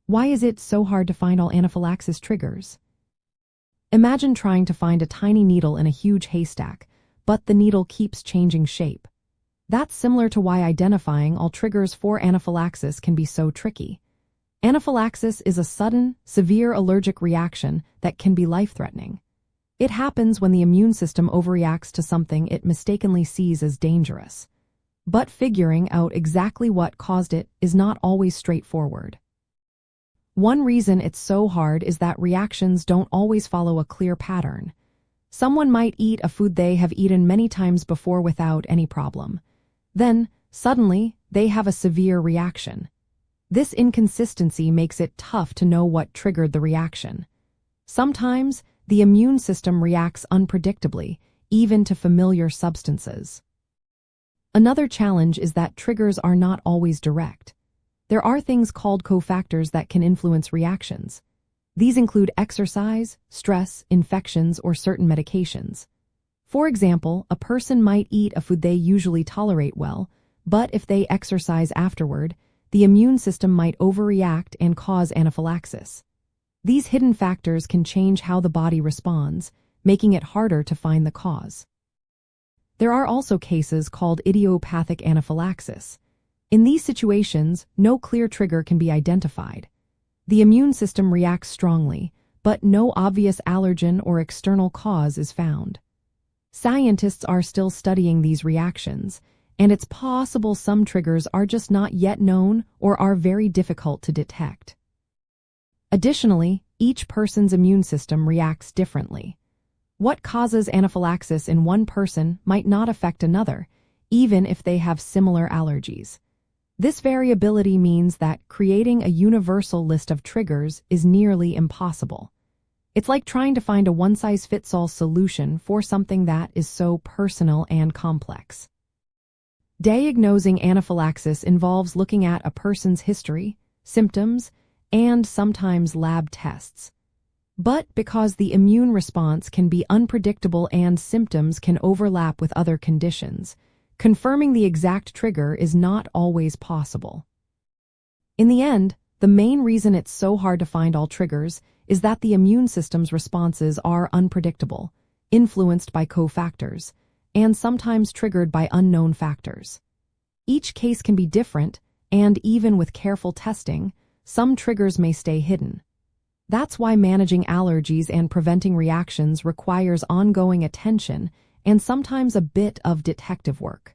Why is it so hard to find all anaphylaxis triggers? Imagine trying to find a tiny needle in a huge haystack, but the needle keeps changing shape. That's similar to why identifying all triggers for anaphylaxis can be so tricky. Anaphylaxis is a sudden, severe allergic reaction that can be life-threatening. It happens when the immune system overreacts to something it mistakenly sees as dangerous. But figuring out exactly what caused it is not always straightforward. One reason it's so hard is that reactions don't always follow a clear pattern. Someone might eat a food they have eaten many times before without any problem. Then, suddenly, they have a severe reaction. This inconsistency makes it tough to know what triggered the reaction. Sometimes, the immune system reacts unpredictably, even to familiar substances. Another challenge is that triggers are not always direct. There are things called cofactors that can influence reactions. These include exercise, stress, infections, or certain medications. For example, a person might eat a food they usually tolerate well, but if they exercise afterward, the immune system might overreact and cause anaphylaxis. These hidden factors can change how the body responds, making it harder to find the cause. There are also cases called idiopathic anaphylaxis. In these situations, no clear trigger can be identified. The immune system reacts strongly, but no obvious allergen or external cause is found. Scientists are still studying these reactions, and it's possible some triggers are just not yet known or are very difficult to detect. Additionally, each person's immune system reacts differently. What causes anaphylaxis in one person might not affect another, even if they have similar allergies. This variability means that creating a universal list of triggers is nearly impossible. It's like trying to find a one-size-fits-all solution for something that is so personal and complex. Diagnosing anaphylaxis involves looking at a person's history, symptoms, and sometimes lab tests. But because the immune response can be unpredictable and symptoms can overlap with other conditions, confirming the exact trigger is not always possible. In the end, the main reason it's so hard to find all triggers is that the immune system's responses are unpredictable, influenced by cofactors, and sometimes triggered by unknown factors. Each case can be different, and even with careful testing, some triggers may stay hidden. That's why managing allergies and preventing reactions requires ongoing attention and sometimes a bit of detective work.